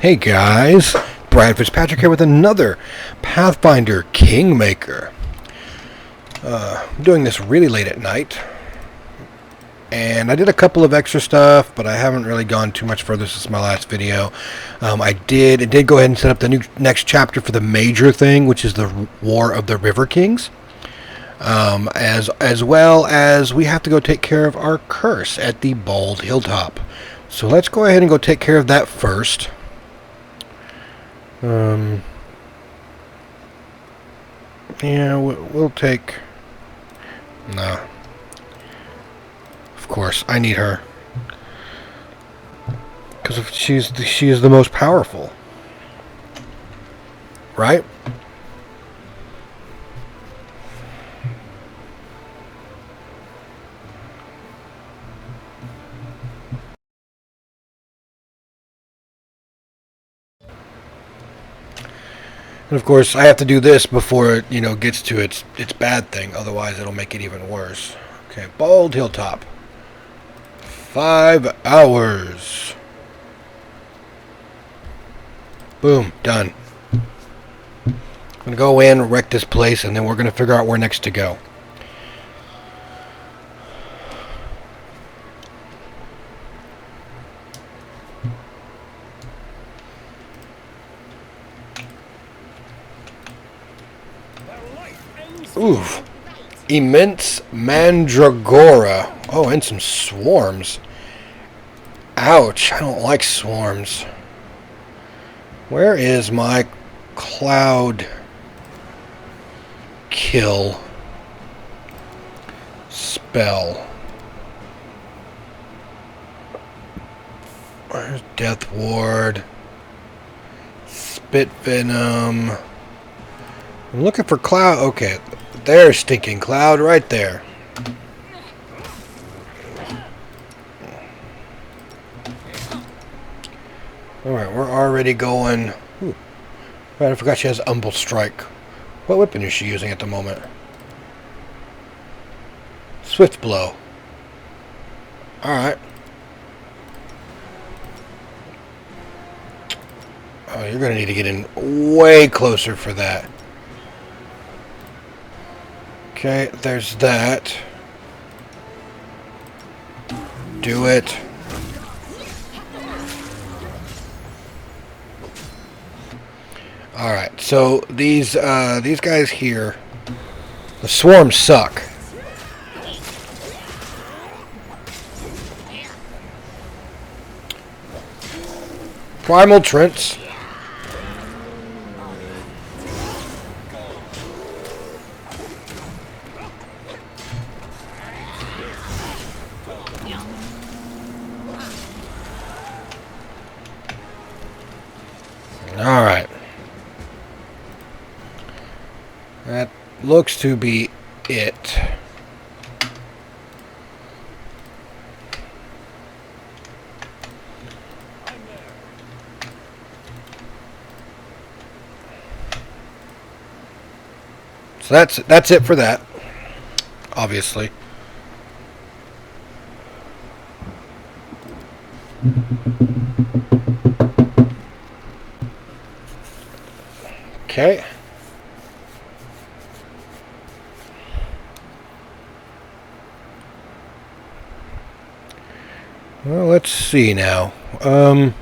Hey guys, Brad Fitzpatrick here with another Pathfinder Kingmaker. I'm doing this really late at night, and I did a couple of extra stuff, but I haven't really gone too much further since my last video. It did go ahead and set up the next chapter for the major thing, which is the War of the River Kings. As well as we have to go take care of our curse at the Bald Hilltop. So let's go ahead and go take care of that first. Yeah, we'll take... Nah. Of course, I need her. Because she is the most powerful. Right? And of course, I have to do this before it, gets to its bad thing. Otherwise, it'll make it even worse. Okay, Bald Hilltop. 5 hours. Boom, done. I'm gonna go in, wreck this place, and then we're gonna figure out where next to go. Oof. Immense Mandragora. Oh, and some swarms. Ouch, I don't like swarms. Where is my cloud kill spell? Where's Death Ward? Spit Venom. I'm looking for cloud. Okay, there's Stinking Cloud right there. Alright, we're already going... Ooh. Right, I forgot she has Umble Strike. What weapon is she using at the moment? Swift Blow. Alright. Oh, you're going to need to get in way closer for that. Okay, there's that. Do it. Alright, so these guys here, the swarms suck. Primal Trents. Alright. That looks to be it. So that's it for that, obviously. Okay. Well, let's see now. I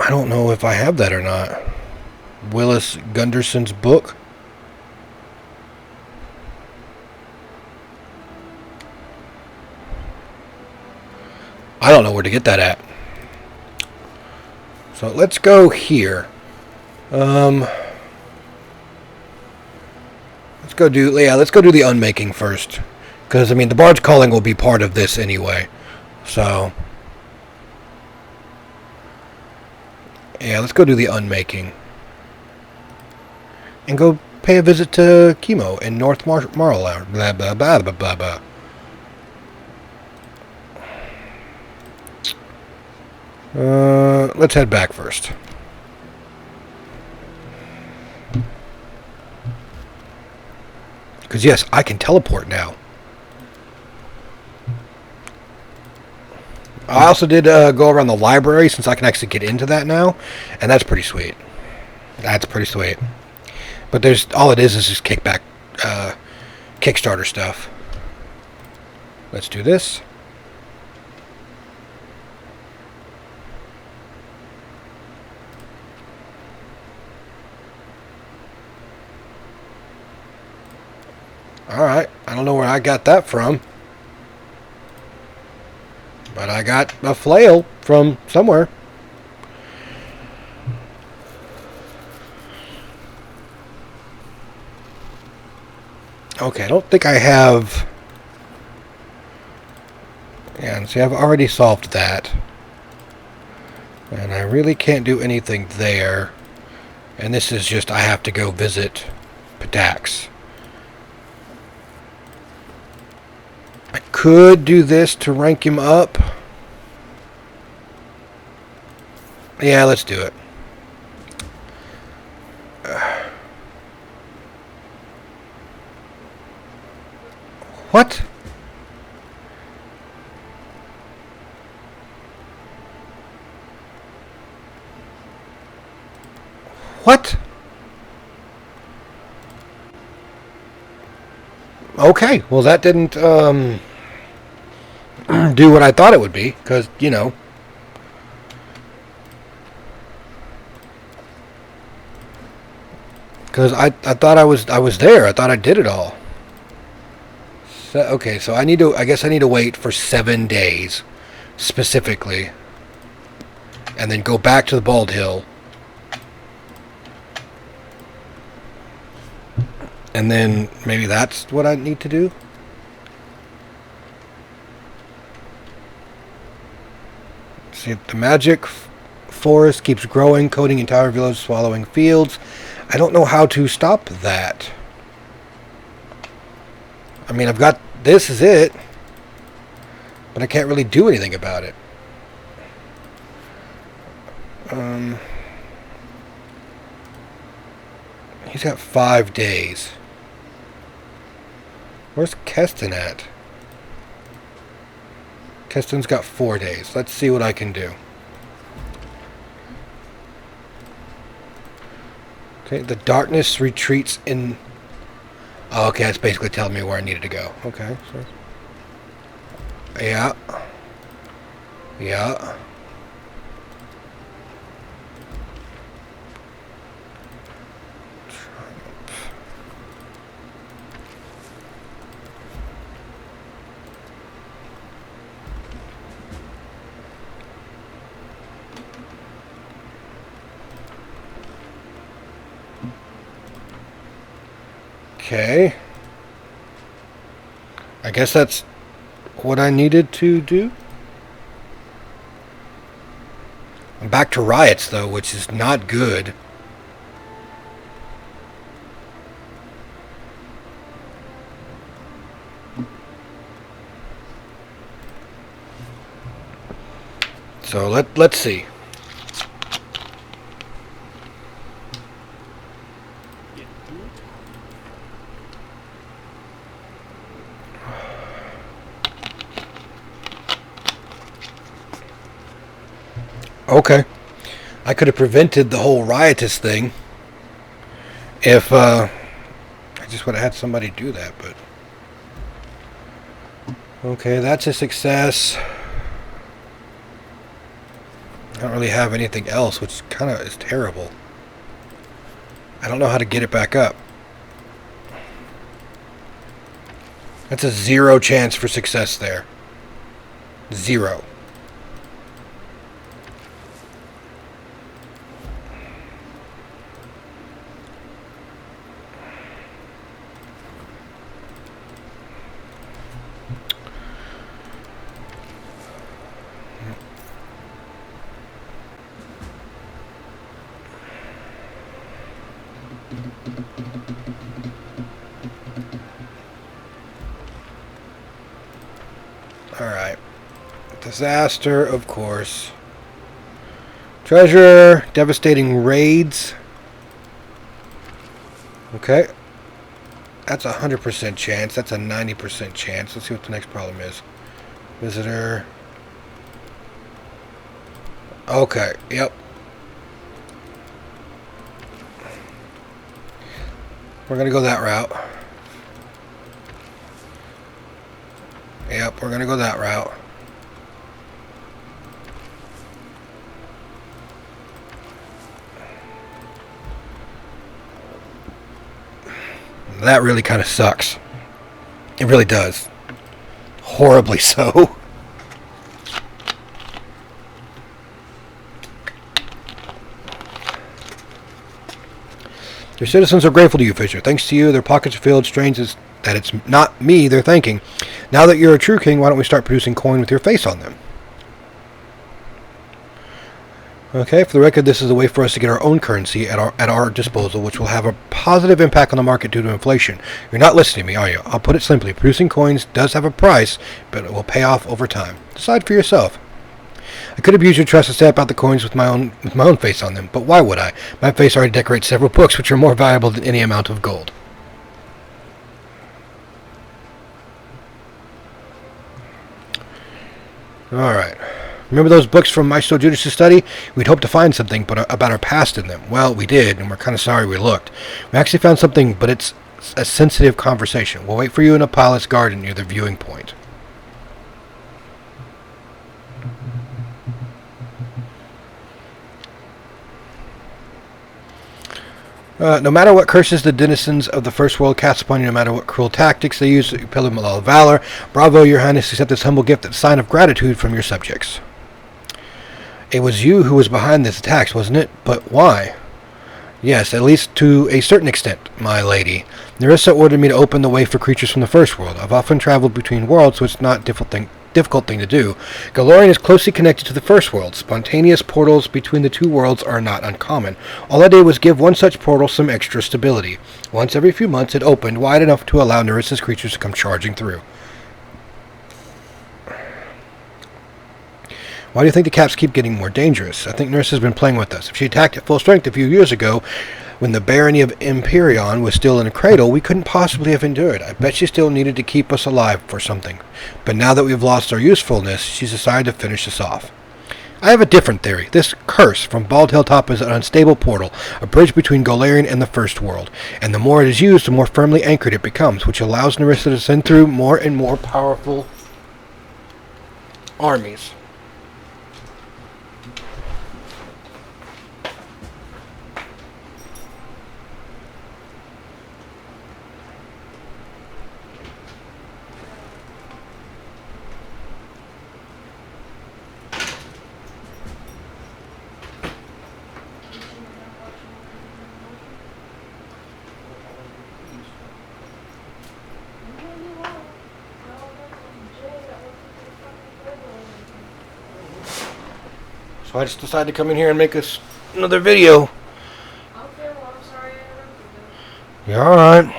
don't know if I have that or not. Willis Gunderson's book. I don't know where to get that at. So let's go here. Let's go do the unmaking first. Because, I mean, the Bard's Calling will be part of this anyway. So, yeah, let's go do the unmaking. And go pay a visit to Chemo in North Marlow. Blah, blah, blah, blah, blah, blah. Let's head back first. Because yes, I can teleport now. I also did go around the library, since I can actually get into that now, and that's pretty sweet. That's pretty sweet. But there's all it is just kickback, Kickstarter stuff. Let's do this. Alright, I don't know where I got that from. But I got a flail from somewhere. Okay, I don't think I have... Yeah, and see, I've already solved that. And I really can't do anything there. And this is just, I have to go visit Patax. I could do this to rank him up. Yeah, let's do it. What? What? Okay, well that didn't do what I thought it would be, because, you know. Because I thought I was there. I thought I did it all. So, okay, so I guess I need to wait for 7 days, specifically. And then go back to the Bald Hill. And then maybe that's what I need to do. See, the magic forest keeps growing, coating entire village, swallowing fields. I don't know how to stop that. I mean, I've got... This is it. But I can't really do anything about it. He's got 5 days. Where's Keston at? Keston's got 4 days. Let's see what I can do. Okay, the darkness retreats in... Oh, okay, that's basically telling me where I needed to go. Okay. So... Yeah. Yeah. Okay. I guess that's what I needed to do. I'm back to riots, though, which is not good. So let's see. Okay. I could have prevented the whole riotous thing if I just would have had somebody do that, but... Okay, that's a success. I don't really have anything else, which kind of is terrible. I don't know how to get it back up. That's a 0 chance for success there. 0. Alright. Disaster, of course. Treasure. Devastating raids. Okay. That's a 100% chance. That's a 90% chance. Let's see what the next problem is. Visitor. Okay, yep. We're going to go that route. Yep, we're going to go that route. That really kind of sucks. It really does. Horribly so. Your citizens are grateful to you, Fisher. Thanks to you, their pockets are filled. Strange is that it's not me they're thanking. Now that you're a true king, why don't we start producing coin with your face on them? Okay, for the record, this is a way for us to get our own currency at our disposal, which will have a positive impact on the market due to inflation. You're not listening to me, are you? I'll put it simply. Producing coins does have a price, but it will pay off over time. Decide for yourself. I could abuse your trust and stamp out the coins with my own face on them, but why would I? My face already decorates several books, which are more valuable than any amount of gold. Alright. Remember those books from Maestro Judas' study? We'd hoped to find something about our past in them. Well, we did, and we're kind of sorry we looked. We actually found something, but it's a sensitive conversation. We'll wait for you in a palace garden near the viewing point. No matter what curses the denizens of the First World cast upon you, no matter what cruel tactics they use to repel them with all valor, bravo, your highness, accept this humble gift as a sign of gratitude from your subjects. It was you who was behind this attacks, wasn't it? But why? Yes, at least to a certain extent, my lady. Nerissa ordered me to open the way for creatures from the First World. I've often traveled between worlds, so it's not a difficult thing to do. Golarion is closely connected to the First World. Spontaneous portals between the two worlds are not uncommon. All I did was give one such portal some extra stability. Once every few months it opened wide enough to allow Nerissa's creatures to come charging through. Why do you think the caps keep getting more dangerous? I think Nerissa's been playing with us. If she attacked at full strength a few years ago, when the barony of Empyreon was still in a cradle, we couldn't possibly have endured. I bet she still needed to keep us alive for something. But now that we've lost our usefulness, she's decided to finish us off. I have a different theory. This curse from Bald Hilltop is an unstable portal, a bridge between Golarion and the First World. And the more it is used, the more firmly anchored it becomes, which allows Nerissa to send through more and more powerful armies. So I just decided to come in here and make us another video. Okay, well, I'm sorry I interrupted you. You're alright.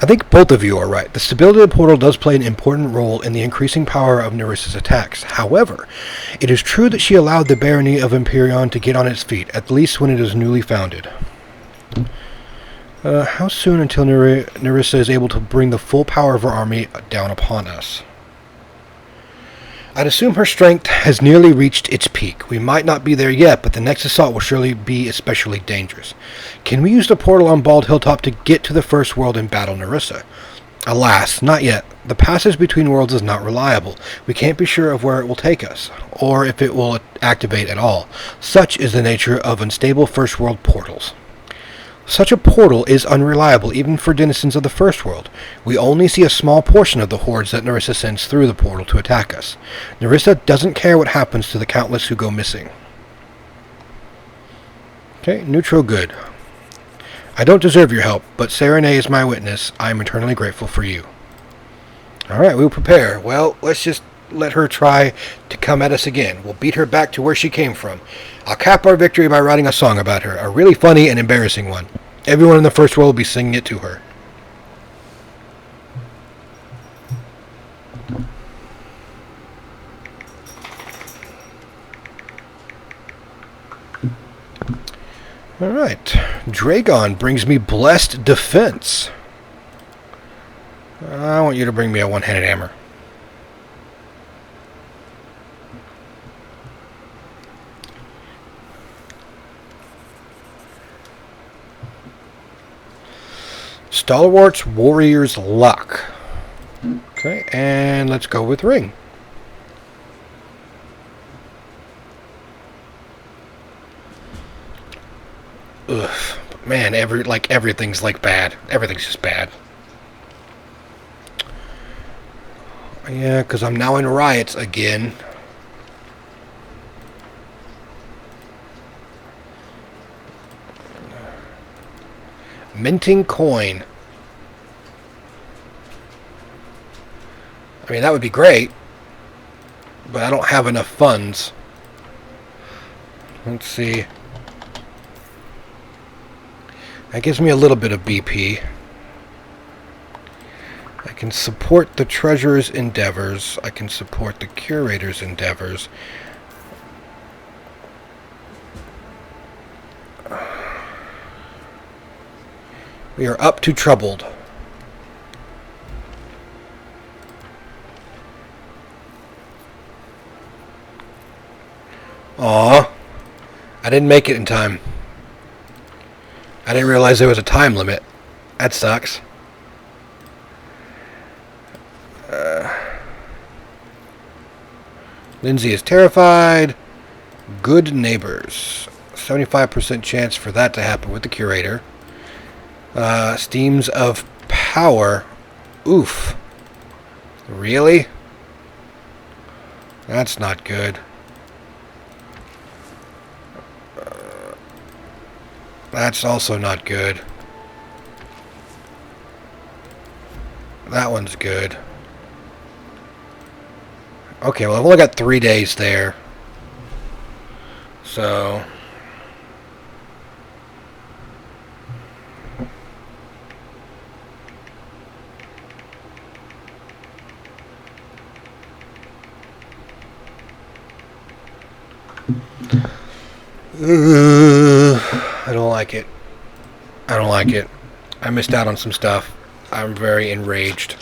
I think both of you are right. The stability of the portal does play an important role in the increasing power of Nerissa's attacks. However, it is true that she allowed the barony of Empyreon to get on its feet, at least when it is newly founded. How soon until Nerissa is able to bring the full power of her army down upon us? I'd assume her strength has nearly reached its peak. We might not be there yet, but the next assault will surely be especially dangerous. Can we use the portal on Bald Hilltop to get to the First World and battle Nerissa? Alas, not yet. The passage between worlds is not reliable. We can't be sure of where it will take us, or if it will activate at all. Such is the nature of unstable First World portals. Such a portal is unreliable even for denizens of the First World. We only see a small portion of the hordes that Nerissa sends through the portal to attack us. Nerissa doesn't care what happens to the countless who go missing. Okay, neutral good. I don't deserve your help, but Serenay is my witness. I am eternally grateful for you. Alright, we'll prepare. Well, let's just let her try to come at us again. We'll beat her back to where she came from. I'll cap our victory by writing a song about her, a really funny and embarrassing one. Everyone in the First World will be singing it to her. Alright. Dragon brings me blessed defense. I want you to bring me a one-handed hammer. Stalwart's Warrior's Luck. Okay, and let's go with Ring. Ugh, man, everything's like bad. Everything's just bad. Yeah, because I'm now in riots again. Minting coin. I mean, that would be great, but I don't have enough funds. Let's see. That gives me a little bit of BP. I can support the treasurer's endeavors. I can support the curator's endeavors. We are up to troubled. Aw. I didn't make it in time. I didn't realize there was a time limit. That sucks. Lindsay is terrified. Good neighbors. 75% chance for that to happen with the curator. Steams of power. Oof. Really? That's not good. That's also not good. That one's good. Okay, well, I've only got 3 days there. So... I don't like it. I don't like it. I missed out on some stuff. I'm very enraged.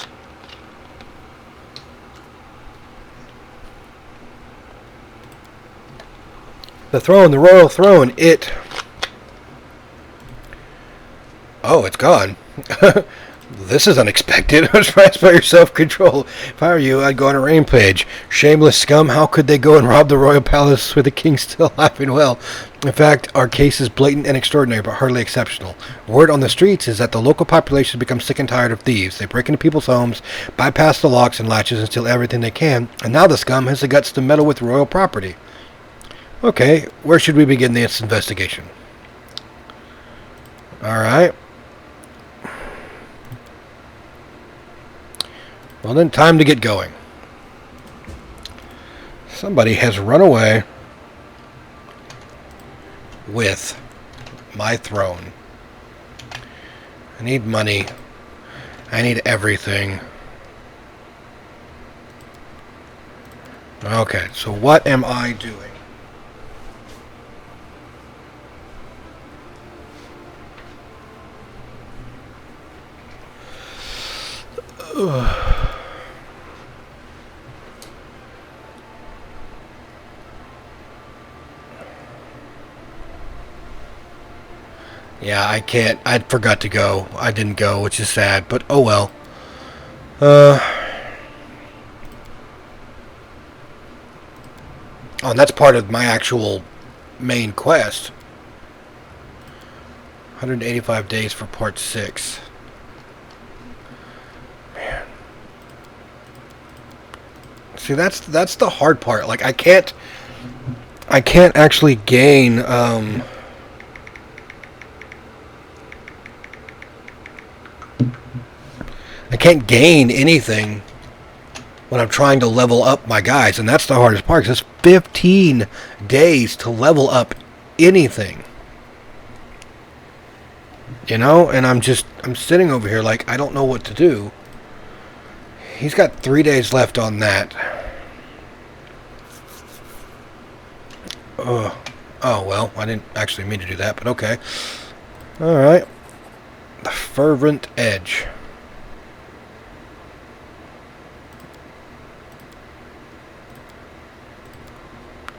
The throne, the royal throne, it... Oh, it's gone. This is unexpected. I was surprised by your self-control. If I were you, I'd go on a rampage. Shameless scum, how could they go and rob the royal palace with the king still alive and well? In fact, our case is blatant and extraordinary, but hardly exceptional. Word on the streets is that the local population has become sick and tired of thieves. They break into people's homes, bypass the locks and latches and steal everything they can, and now the scum has the guts to meddle with royal property. Okay, where should we begin this investigation? Alright. Well then, time to get going. Somebody has run away with my throne. I need money. I need everything. Okay, so what am I doing? Ugh. Yeah, I can't. I forgot to go. I didn't go, which is sad, but oh well. Oh, and that's part of my actual main quest. 185 days for part 6. Man. See, that's the hard part. Like, I can't actually gain, I can't gain anything when I'm trying to level up my guys, and that's the hardest part, because it's 15 days to level up anything. You know, and I'm sitting over here like, I don't know what to do. He's got 3 days left on that. Ugh. Oh, well, I didn't actually mean to do that, but okay. Alright. The Fervent Edge.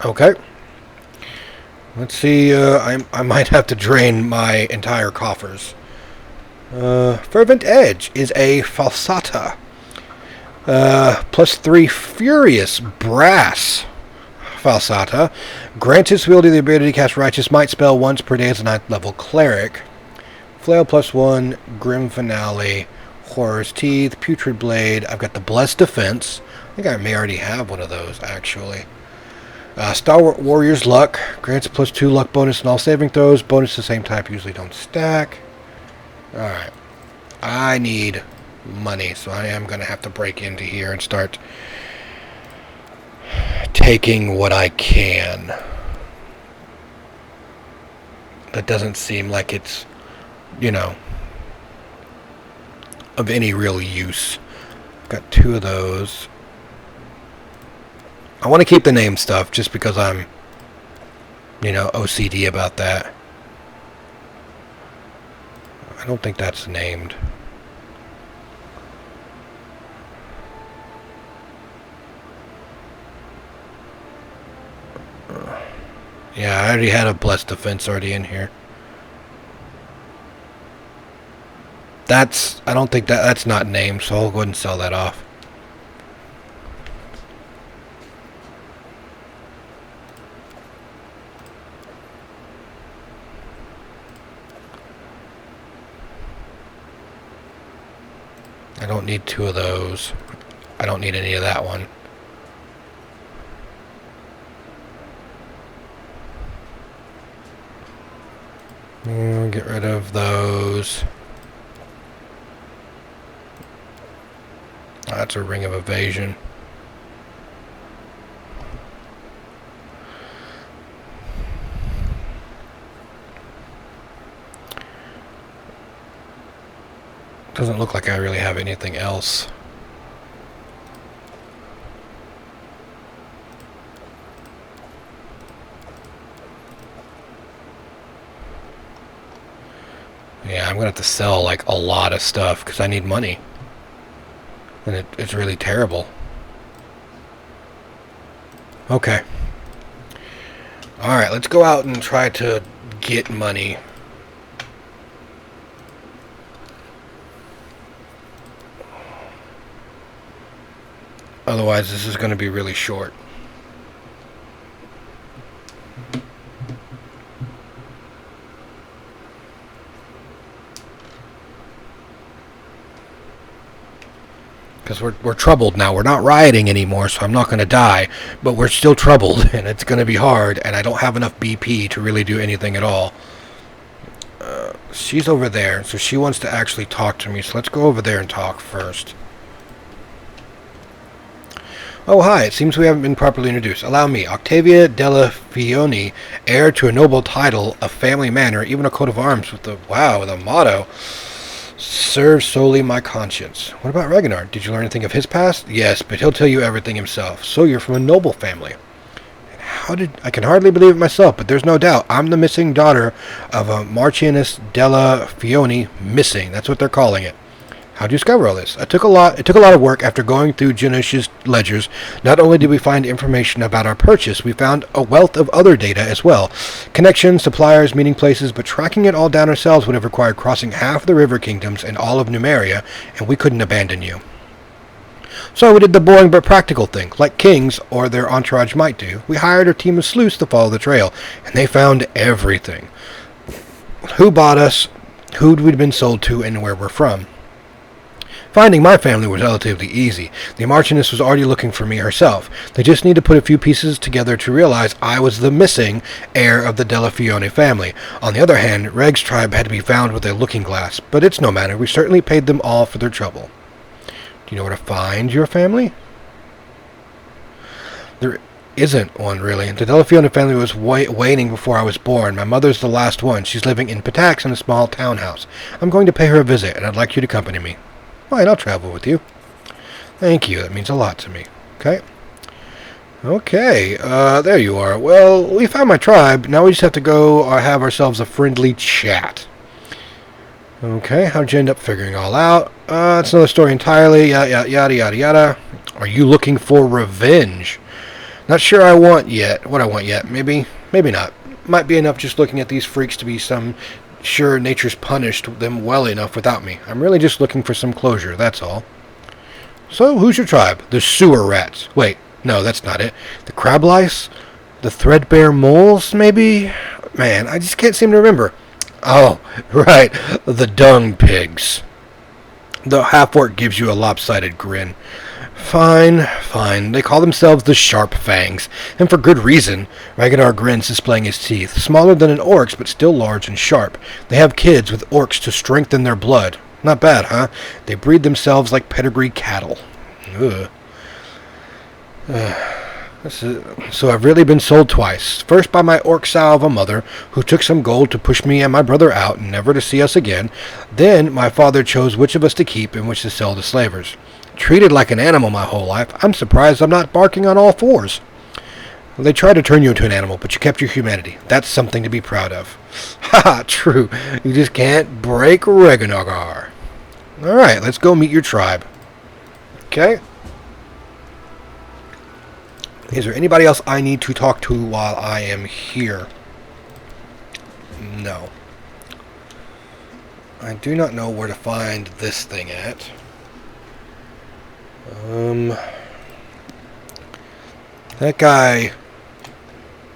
Okay. Let's see, I might have to drain my entire coffers. Fervent Edge is a falsata. +3 Furious Brass falsata. Grants its wielder the ability to cast Righteous Might spell once per day as a 9th level cleric. Flail +1, Grim Finale, Horror's Teeth, Putrid Blade. I've got the Blessed Defense. I think I may already have one of those, actually. Stalwart Warrior's Luck. Grants a +2 luck bonus in all saving throws. Bonus the same type usually don't stack. Alright. I need money, so I am going to have to break into here and start taking what I can. That doesn't seem like it's, you know, of any real use. I've got 2 of those. I want to keep the name stuff just because I'm, you know, OCD about that. I don't think that's named. Yeah, I already had a Blessed Defense already in here. I don't think that's not named, so I'll go ahead and sell that off. I don't need 2 of those. I don't need any of that one. Get rid of those. Oh, that's a Ring of Evasion. Doesn't look like I really have anything else. Yeah, I'm gonna have to sell like a lot of stuff because I need money. And it's really terrible. Okay. Alright, let's go out and try to get money. Otherwise, this is going to be really short. Because we're troubled now. We're not rioting anymore, so I'm not going to die. But we're still troubled, and it's going to be hard, and I don't have enough BP to really do anything at all. She's over there, so she wants to actually talk to me. So let's go over there and talk first. Oh, hi. It seems we haven't been properly introduced. Allow me. Octavia della Fioni, heir to a noble title, a family manor, even a coat of arms with the, wow, with a motto. Serves solely my conscience. What about Ragnar? Did you learn anything of his past? Yes, but he'll tell you everything himself. So you're from a noble family. I can hardly believe it myself, but there's no doubt. I'm the missing daughter of a Marchioness della Fioni. Missing. That's what they're calling it. How'd you discover all this? It took a lot of work after going through Janush's ledgers. Not only did we find information about our purchase, we found a wealth of other data as well. Connections, suppliers, meeting places, but tracking it all down ourselves would have required crossing half the river kingdoms and all of Numeria, and we couldn't abandon you. So we did the boring but practical thing, like kings or their entourage might do. We hired a team of sleuths to follow the trail, and they found everything. Who bought us, who we'd been sold to, and where we're from. Finding my family was relatively easy. The Marchioness was already looking for me herself. They just need to put a few pieces together to realize I was the missing heir of the Della Fione family. On the other hand, Reg's tribe had to be found with a looking glass, but it's no matter. We certainly paid them all for their trouble. Do you know where to find your family? There isn't one, really. The Della Fione family was waning before I was born. My mother's the last one. She's living in Patax in a small townhouse. I'm going to pay her a visit, and I'd like you to accompany me. Fine, I'll travel with you. Thank you. That means a lot to me. Okay. Okay, there you are. Well, we found my tribe. Now we just have to go have ourselves a friendly chat. Okay, how'd you end up figuring all out? It's another story entirely. Yada, yada, yada, yada. Are you looking for revenge? Not sure what I want yet. Maybe not. Might be enough just looking at these freaks to be sure nature's punished them well enough without me. I'm really just looking for some closure, that's all. So, who's your tribe? The sewer rats. Wait, no, that's not it. The crab lice? The threadbare moles, maybe? Man, I just can't seem to remember. Oh, right, the dung pigs. The half-orc gives you a lopsided grin. Fine, fine. They call themselves the Sharp Fangs, and for good reason. Ragnar grins, displaying his teeth. Smaller than an orc's, but still large and sharp. They have kids with orcs to strengthen their blood. Not bad, huh? They breed themselves like pedigree cattle. Ugh. So I've really been sold twice. First by my orc sow of a mother, who took some gold to push me and my brother out, never to see us again. Then my father chose which of us to keep and which to sell to slavers. Treated like an animal my whole life, I'm surprised I'm not barking on all fours. They tried to turn you into an animal, but you kept your humanity. That's something to be proud of. Ha! True. You just can't break Ragnar. Alright, let's go meet your tribe. Okay? Is there anybody else I need to talk to while I am here? No. I do not know where to find this thing at. That guy,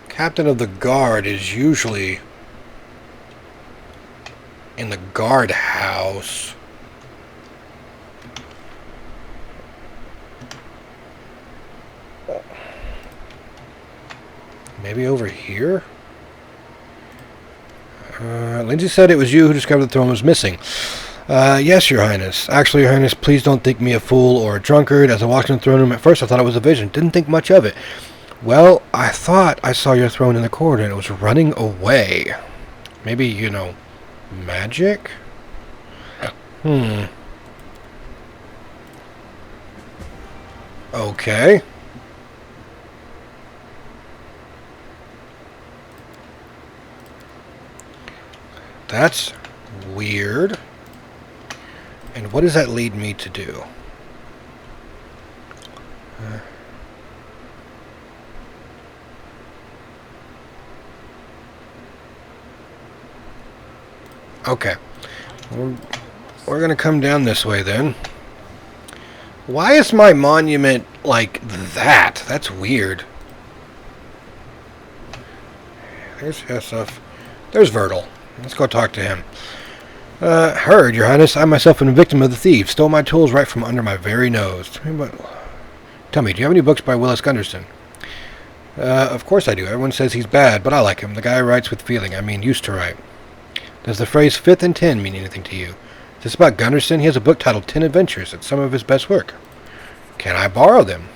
captain of the guard, is usually in the guardhouse. Maybe over here? Lindsay said it was you who discovered the throne was missing. Yes, Your Highness. Actually, Your Highness, please don't think me a fool or a drunkard. As I walked in the throne room at first, I thought it was a vision. Didn't think much of it. Well, I thought I saw your throne in the corridor and it was running away. Maybe, magic? Okay. That's weird. And what does that lead me to do? Okay. We're going to come down this way then. Why is my monument like that? That's weird. There's Hesef. There's Vertil. Let's go talk to him. Heard, Your Highness. I myself am a victim of the thieves. Stole my tools right from under my very nose. Tell me, do you have any books by Willis Gunderson? Of course I do. Everyone says he's bad, but I like him. The guy writes with feeling. I mean, used to write. Does the phrase 5th and 10 mean anything to you? Is this about Gunderson? He has a book titled 10 Adventures. It's some of his best work. Can I borrow them?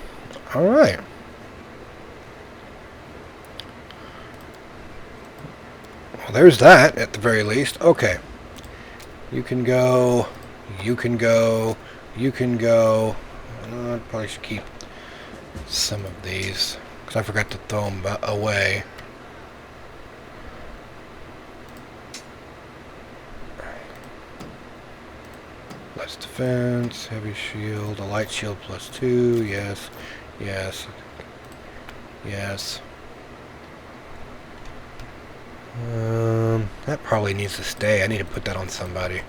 All right. Well, there's that, at the very least. Okay. You can go. You can go. You can go. I probably should keep some of these, because I forgot to throw them away. Less defense, heavy shield, a light shield +2, yes, yes, yes. That probably needs to stay. I need to put that on somebody.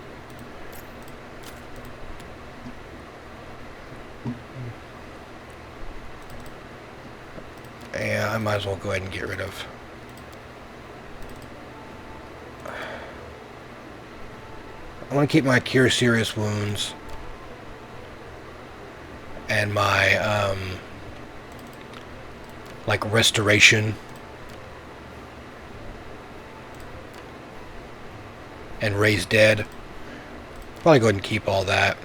Yeah, I might as well go ahead and get rid of. I want to keep my cure serious wounds and my like restoration and raise dead. Probably go ahead and keep all that.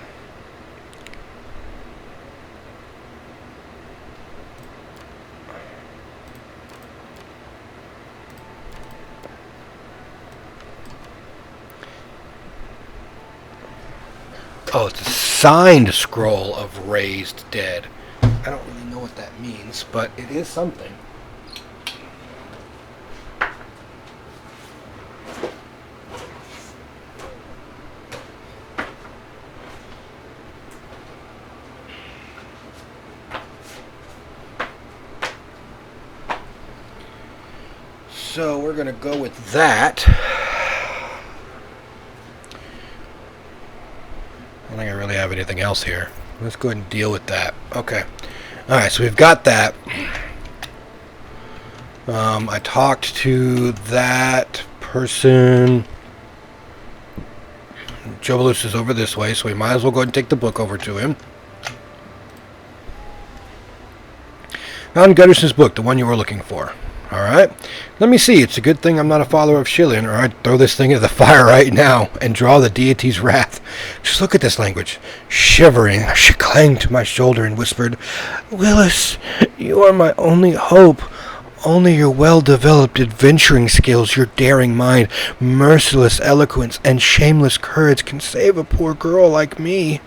Oh, it's a signed scroll of raised dead. I don't really know what that means, but it is something. So we're going to go with that. I don't think I really have anything else here. Let's go ahead and deal with that. Okay. Alright, so we've got that. I talked to that person. Jobalus is over this way, so we might as well go ahead and take the book over to him. Found Gutterson's book, the one you were looking for. Alright. Let me see. It's a good thing I'm not a follower of Shillian, or I'd throw this thing into the fire right now and draw the deity's wrath. Just look at this language. Shivering, she clanged to my shoulder and whispered, Willis, you are my only hope. Only your well-developed adventuring skills, your daring mind, merciless eloquence, and shameless courage can save a poor girl like me.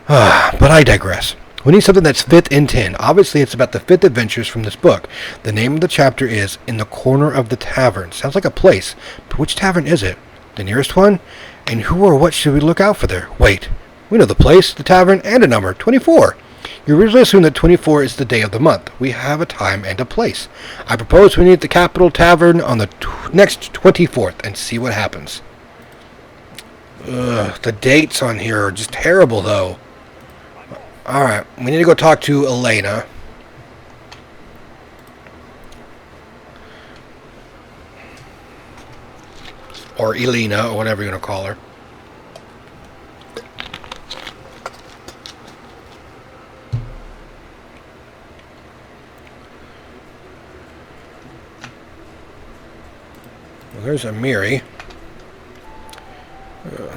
But I digress. We need something that's 5th in 10. Obviously, it's about the 5th adventures from this book. The name of the chapter is In the Corner of the Tavern. Sounds like a place. But which tavern is it? The nearest one? And who or what should we look out for there? Wait. We know the place, the tavern, and a number. 24. You originally assumed that 24 is the day of the month. We have a time and a place. I propose we meet at the Capital Tavern on the next 24th and see what happens. Ugh, the dates on here are just terrible, though. Alright, we need to go talk to Elena. Or Elena, or whatever you're going to call her. Well, there's Amiri.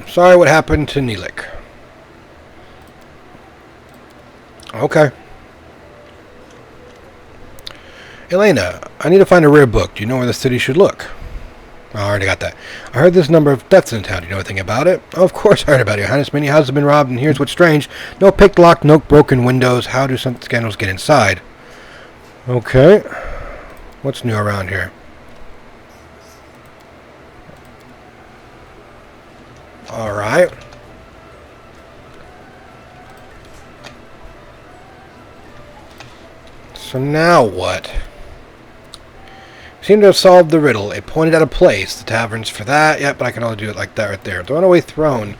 Sorry what happened to Neelik. Okay. Elena, I need to find a rare book. Do you know where the city should look? Oh, I already got that. I heard there's a number of thefts in town. Do you know anything about it? Oh, of course I heard about it, Your Highness. Many houses have been robbed, and here's what's strange. No picked lock, no broken windows. How do some scandals get inside? Okay. What's new around here? Alright. So now what? Seem to have solved the riddle. It pointed out a place. The tavern's for that. Yep, but I can only do it like that right there. Thrown away throne.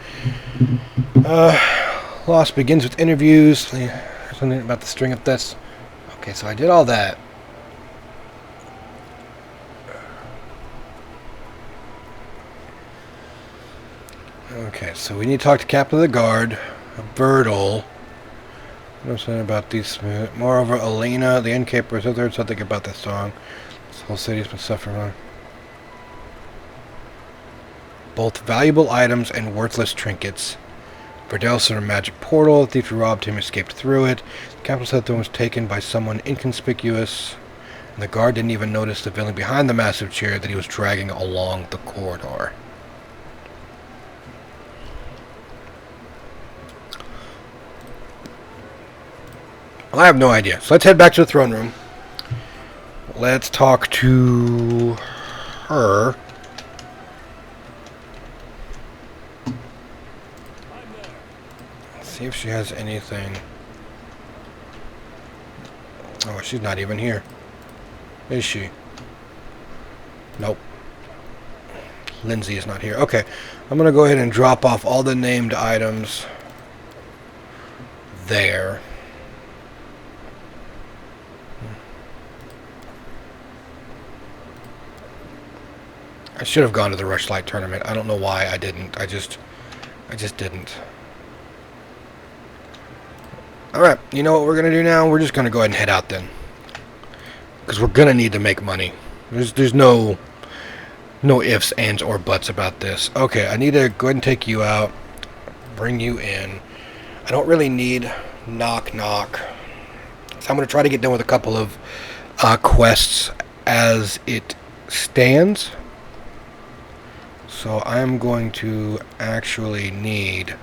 Loss begins with interviews. Something about the string of this. Okay, so I did all that. Okay, so we need to talk to Captain of the Guard, Birdle. Know something about these. Moreover, Elena, the innkeeper, has heard something about this song. This whole city's been suffering. Both valuable items and worthless trinkets. Verdell in a magic portal. The thief who robbed him escaped through it. The capital said the was taken by someone inconspicuous. And the guard didn't even notice the villain behind the massive chair that he was dragging along the corridor. Well, I have no idea. So let's head back to the throne room. Let's talk to her. Let's see if she has anything. Oh, she's not even here. Is she? Nope. Lindsay is not here. Okay. I'm going to go ahead and drop off all the named items there. I should have gone to the Rushlight tournament. I don't know why I didn't. I just didn't. Alright, you know what we're going to do now? We're just going to go ahead and head out then. Because we're going to need to make money. There's no ifs, ands, or buts about this. Okay, I need to go ahead and take you out. Bring you in. I don't really need knock knock. So I'm going to try to get done with a couple of quests as it stands. So I'm going to actually need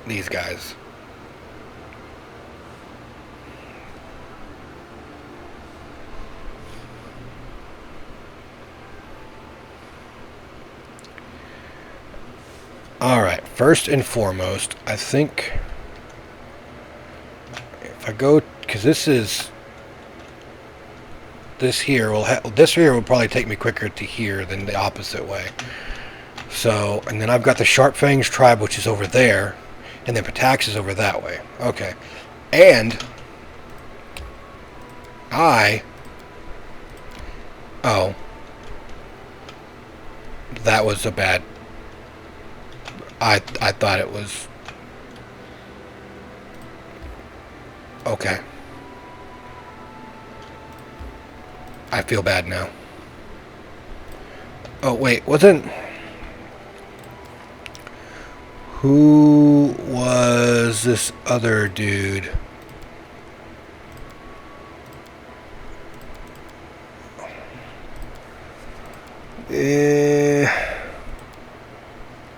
these guys. Alright, first and foremost, I think if I go, because this here will probably take me quicker to here than the opposite way. So, and then I've got the Sharp Fangs tribe, which is over there, and then Patax is over that way. Okay. And oh, that was a bad, I thought it was, okay. I feel bad now. Oh, wait, who was this other dude?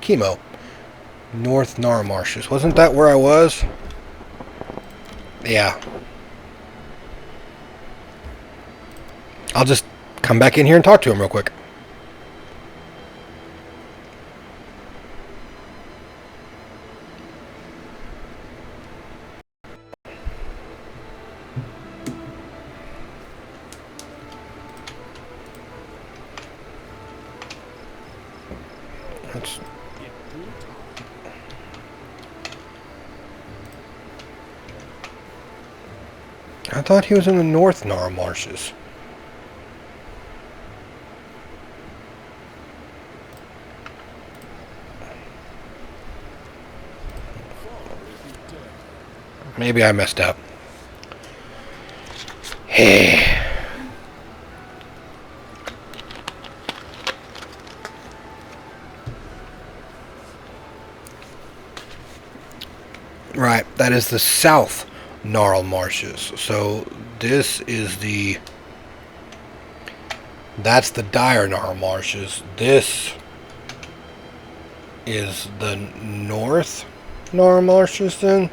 Chemo. North Nar Marshes. Wasn't that where I was? Yeah. I'll just come back in here and talk to him real quick. I thought he was in the North Nar Marshes. Maybe I messed up. Hey. Right, that is the South Gnarl Marshes. So this is that's the Dire Gnarl Marshes. This is the North Gnarl Marshes then?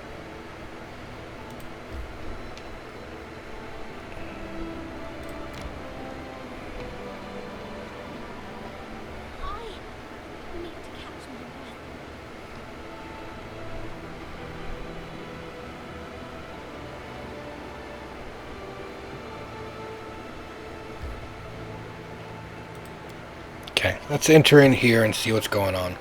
Okay, let's enter in here and see what's going on.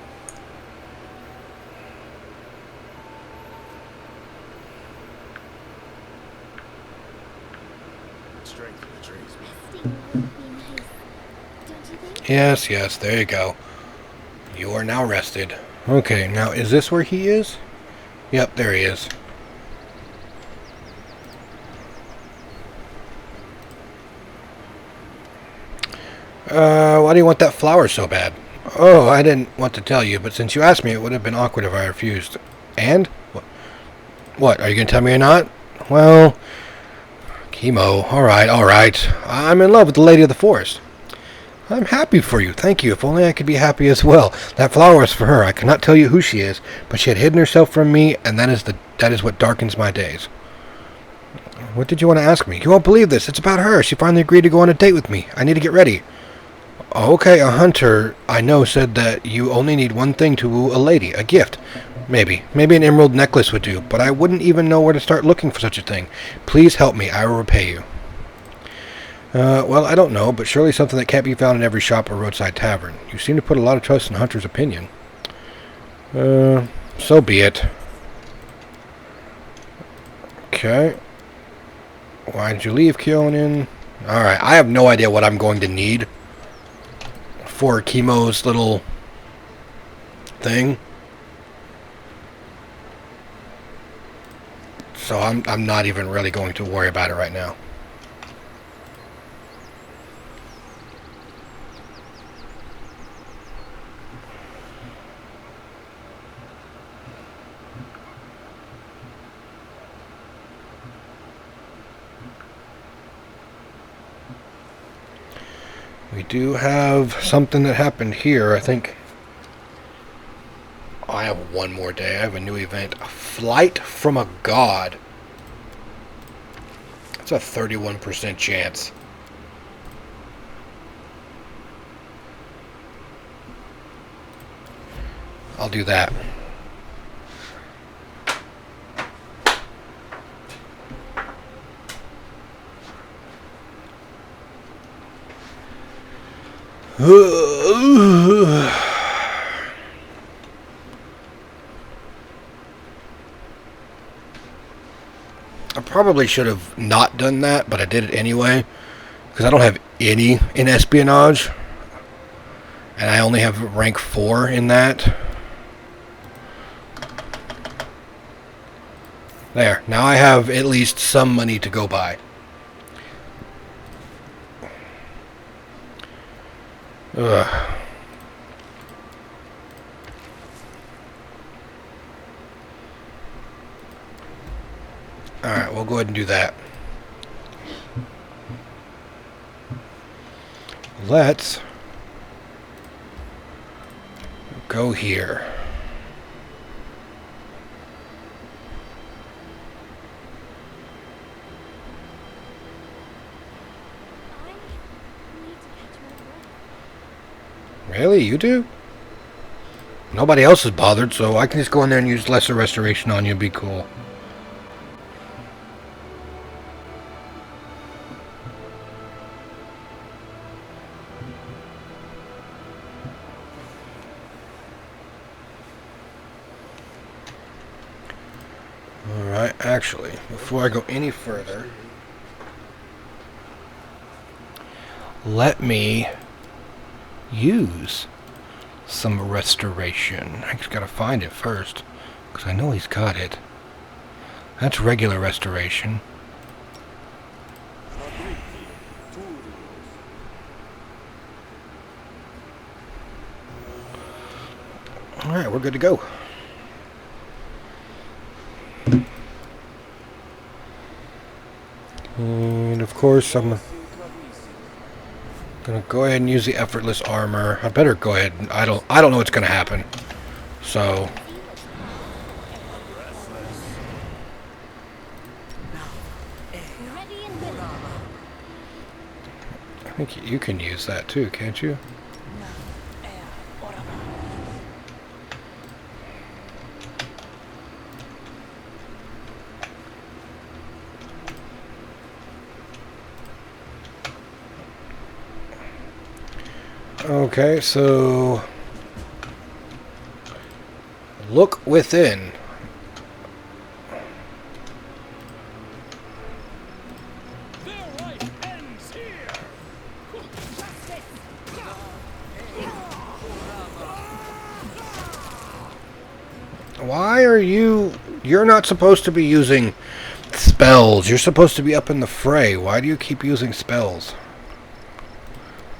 Yes, yes, there you go. You are now rested. Okay, now is this where he is? Yep, there he is. Why do you want that flower so bad? Oh, I didn't want to tell you, but since you asked me, it would have been awkward if I refused. And? What, are you going to tell me or not? Well, Chemo, alright. I'm in love with the Lady of the Forest. I'm happy for you, thank you. If only I could be happy as well. That flower is for her. I cannot tell you who she is, but she had hidden herself from me, and that is what darkens my days. What did you want to ask me? You won't believe this. It's about her. She finally agreed to go on a date with me. I need to get ready. Okay, a hunter I know said that you only need one thing to woo a lady, a gift. Maybe an emerald necklace would do, but I wouldn't even know where to start looking for such a thing. Please help me, I will repay you. Well, I don't know, but surely something that can't be found in every shop or roadside tavern. You seem to put a lot of trust in Hunter's opinion. So be it. Okay. Why did you leave, Keonin? Alright, I have no idea what I'm going to need for Chemo's little thing. So I'm not even really going to worry about it right now. We do have something that happened here, I think. I have one more day. I have a new event. A flight from a god. That's a 31% chance. I'll do that. I probably should have not done that, but I did it anyway. Because I don't have any in espionage. And I only have rank 4 in that. There. Now I have at least some money to go by. Ugh. Alright, we'll go ahead and do that. Let's go here. Really? You do? Nobody else is bothered, so I can just go in there and use lesser restoration on you and be cool. Alright, actually, before I go any further, let me use some restoration. I just gotta find it first, because I know he's got it. That's regular restoration. Alright, we're good to go. And of course I'm gonna go ahead and use the effortless armor. I better go ahead and I don't know what's gonna happen. So I think you can use that too, can't you? Okay, so look within. Their life ends here. Why are you're not supposed to be using spells. You're supposed to be up in the fray. Why do you keep using spells?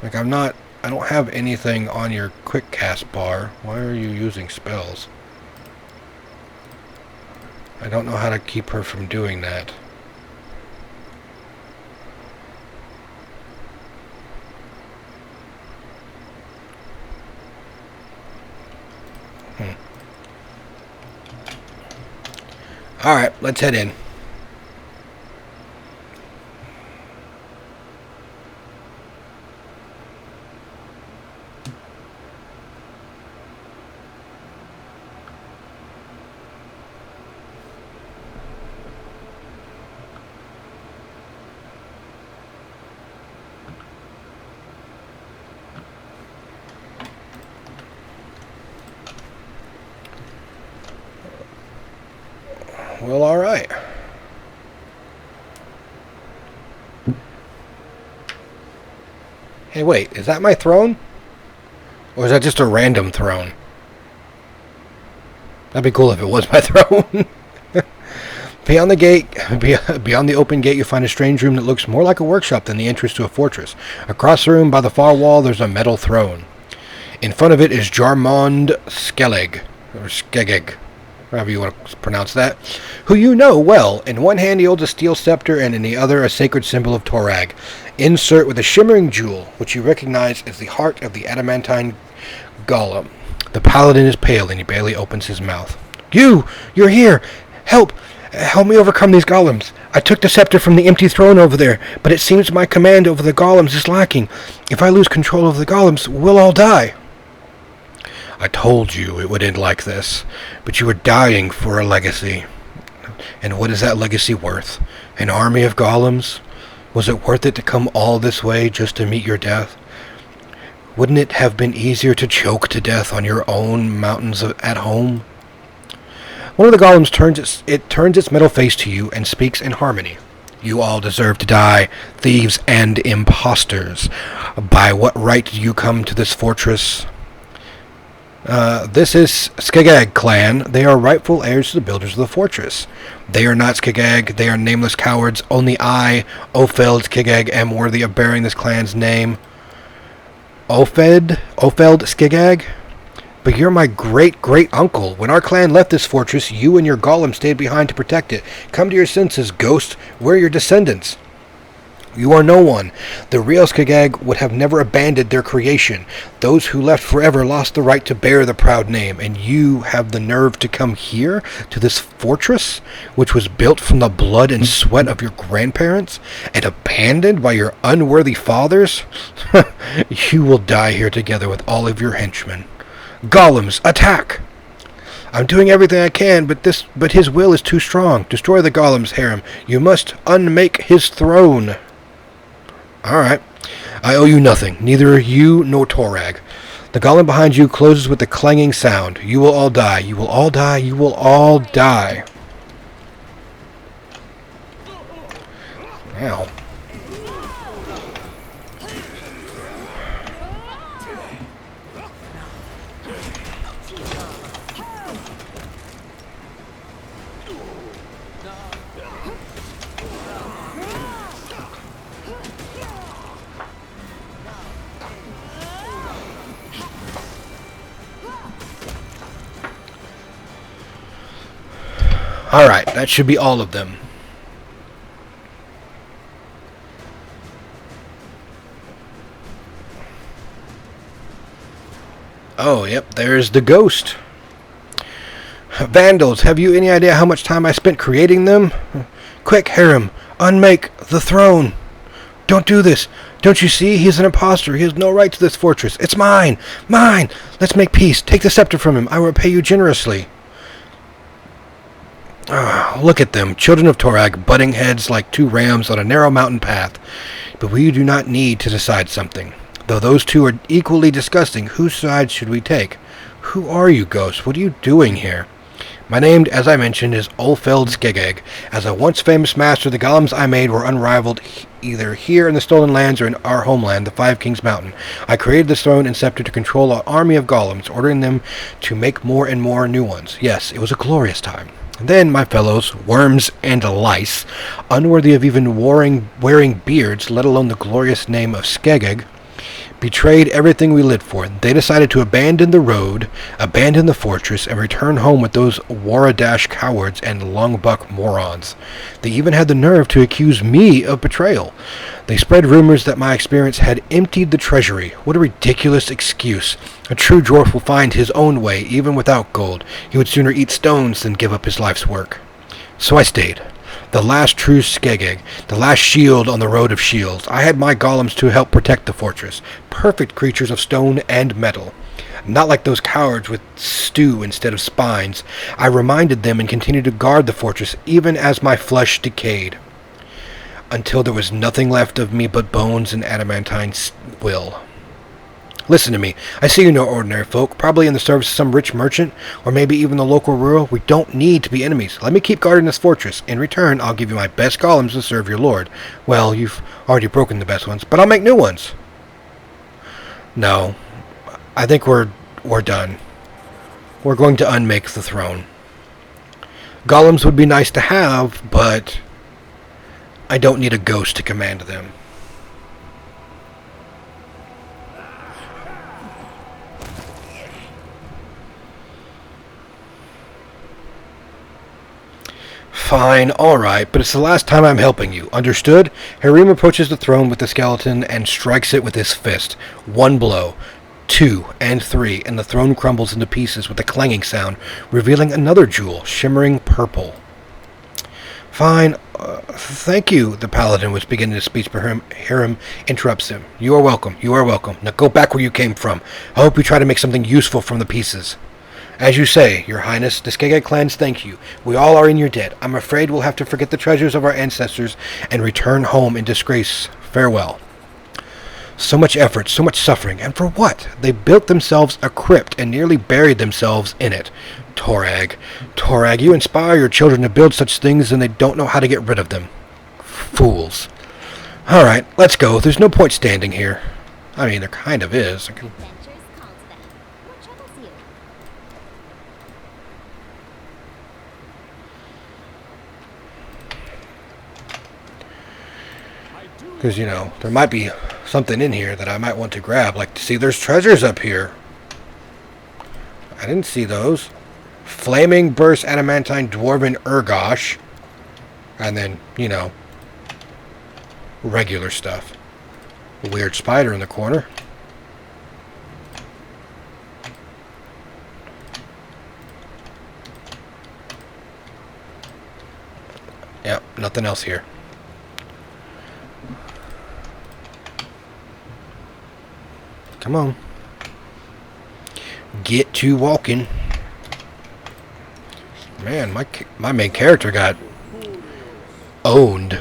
Like I don't have anything on your quick cast bar. Why are you using spells? I don't know how to keep her from doing that. Alright, let's head in. Well, alright. Hey, wait, is that my throne? Or is that just a random throne? That'd be cool if it was my throne. Beyond the gate, beyond the open gate, you find a strange room that looks more like a workshop than the entrance to a fortress. Across the room, by the far wall, there's a metal throne. In front of it is Jarmond Skellig, or Skegeg, however you want to pronounce that, who you know well. In one hand he holds a steel scepter, and in the other a sacred symbol of Torag, insert with a shimmering jewel, which you recognize as the heart of the adamantine golem. The paladin is pale, and he barely opens his mouth. You're here! Help! Help me overcome these golems. I took the scepter from the empty throne over there, but it seems my command over the golems is lacking. If I lose control of the golems, we'll all die. I told you it would end like this, but you were dying for a legacy. And what is that legacy worth? An army of golems? Was it worth it to come all this way just to meet your death? Wouldn't it have been easier to choke to death on your own mountains at home? One of the golems turns its metal face to you and speaks in harmony. You all deserve to die, thieves and impostors. By what right did you come to this fortress? This is Skagag clan. They are rightful heirs to the builders of the fortress. They are not Skagag. They are nameless cowards. Only I, Ofeld Skagag, am worthy of bearing this clan's name. Ofeld Skagag? But you're my great-great-uncle. When our clan left this fortress, you and your golem stayed behind to protect it. Come to your senses, ghost. We're your descendants. You are no one. The real Skagag would have never abandoned their creation. Those who left forever lost the right to bear the proud name, and you have the nerve to come here, to this fortress, which was built from the blood and sweat of your grandparents, and abandoned by your unworthy fathers? You will die here together with all of your henchmen. Golems, attack! I'm doing everything I can, but his will is too strong. Destroy the golem's harem. You must unmake his throne. Alright. I owe you nothing, neither you nor Torag. The golem behind you closes with a clanging sound. You will all die. You will all die. You will all die. Ow. Alright, that should be all of them. Oh, yep, there's the ghost. Vandals, have you any idea how much time I spent creating them? Quick, harem, unmake the throne. Don't do this. Don't you see? He's an imposter. He has no right to this fortress. It's mine. Mine. Let's make peace. Take the scepter from him. I will repay you generously. Look at them, children of Torag, butting heads like two rams on a narrow mountain path. But we do not need to decide something. Though those two are equally disgusting, whose side should we take? Who are you, ghost? What are you doing here? My name, as I mentioned, is Olfeld Skegeg. As a once famous master, the golems I made were unrivaled either here in the Stolen Lands or in our homeland, the Five Kings Mountain. I created this throne and scepter to control an army of golems, ordering them to make more and more new ones. Yes, it was a glorious time. Then, my fellows, worms and lice, unworthy of even wearing beards, let alone the glorious name of Skegeg, betrayed everything we lived for. They decided to abandon the road, abandon the fortress, and return home with those Waradash cowards and Longbuck morons. They even had the nerve to accuse me of betrayal. They spread rumors that my experience had emptied the treasury. What a ridiculous excuse. A true dwarf will find his own way, even without gold. He would sooner eat stones than give up his life's work. So I stayed. The last true Skegeg, the last shield on the road of shields. I had my golems to help protect the fortress. Perfect creatures of stone and metal. Not like those cowards with stew instead of spines. I reminded them and continued to guard the fortress even as my flesh decayed. Until there was nothing left of me but bones and adamantine will. Listen to me. I see you're no ordinary folk, probably in the service of some rich merchant, or maybe even the local rural. We don't need to be enemies. Let me keep guarding this fortress. In return, I'll give you my best golems to serve your lord. Well, you've already broken the best ones, but I'll make new ones. No. I think we're done. We're going to unmake the throne. Golems would be nice to have, but I don't need a ghost to command them. Fine, alright, but it's the last time I'm helping you. Understood? Harim approaches the throne with the skeleton and strikes it with his fist. One blow, 2, and 3, and the throne crumbles into pieces with a clanging sound, revealing another jewel, shimmering purple. Fine. Thank you, the paladin was beginning his speech, but Hiram interrupts him. You are welcome. You are welcome. Now go back where you came from. I hope you try to make something useful from the pieces. As you say, Your Highness, the Skagite clans thank you. We all are in your debt. I'm afraid we'll have to forget the treasures of our ancestors and return home in disgrace. Farewell. So much effort, so much suffering, and for what? They built themselves a crypt and nearly buried themselves in it. Torag, Torag, you inspire your children to build such things and they don't know how to get rid of them. Fools. Alright, let's go. There's no point standing here. I mean, there kind of is. Adventures call to them. What troubles you? I do. Because, you know, there might be something in here that I might want to grab. Like, see, there's treasures up here. I didn't see those. Flaming Burst Adamantine Dwarven Urgosh. And then, you know, regular stuff. A weird spider in the corner. Yep, nothing else here. Come on. Get to walking. Man, my main character got owned.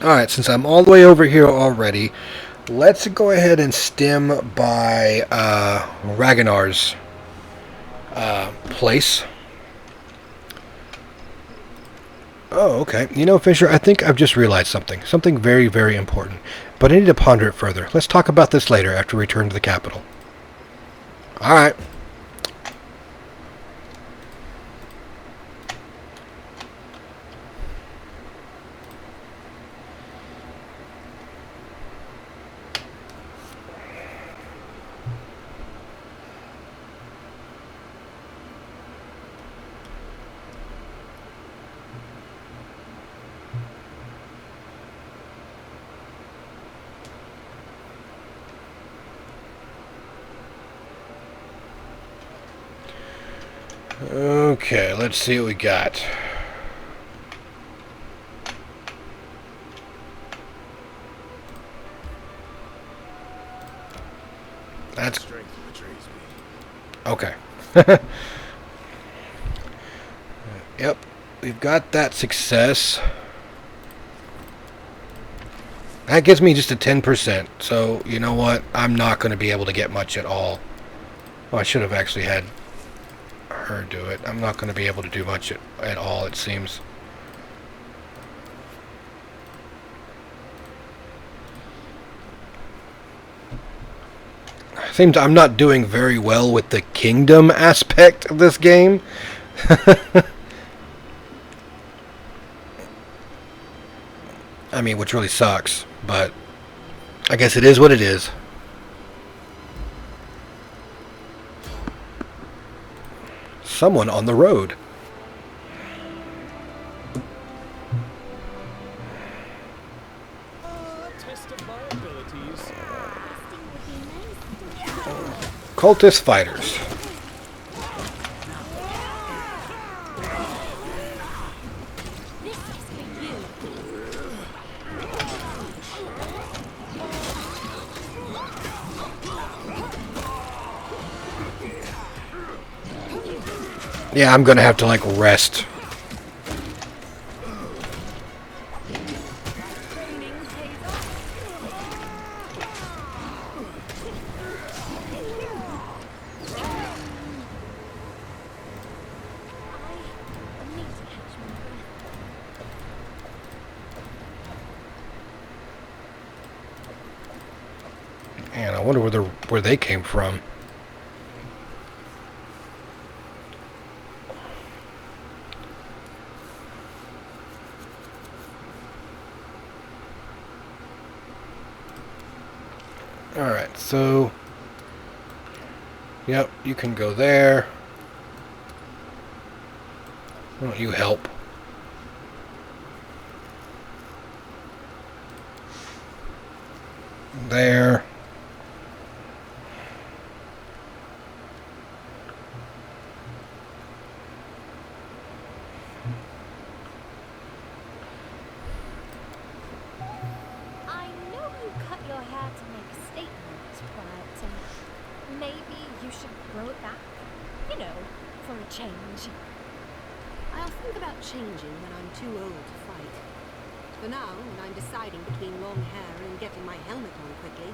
Alright, since I'm all the way over here already, let's go ahead and stem by Ragnar's place. Oh, okay. You know, Fisher, I think I've just realized something. Something very, very important. But I need to ponder it further. Let's talk about this later after we return to the capital. Alright. Okay, let's see what we got. That's Strength betrays me. okay. Yep, we've got that success. That gives me just a 10%. So, you know what? I'm not going to be able to get much at all. Well, I should have actually had her do it. I'm not going to be able to do much at all, it seems. Seems I'm not doing very well with the kingdom aspect of this game. I mean, which really sucks, but I guess it is what it is. Someone on the road. Test of my abilities. Cultist fighters. This is for you. Yeah, I'm gonna have to like rest. I need to catch my breath. Man, I wonder where they came from. Alright, so... Yep, you can go there. Why don't you help? There. you should grow it back. You know, for a change. I'll think about changing when I'm too old to fight. For now, when I'm deciding between long hair and getting my helmet on quickly,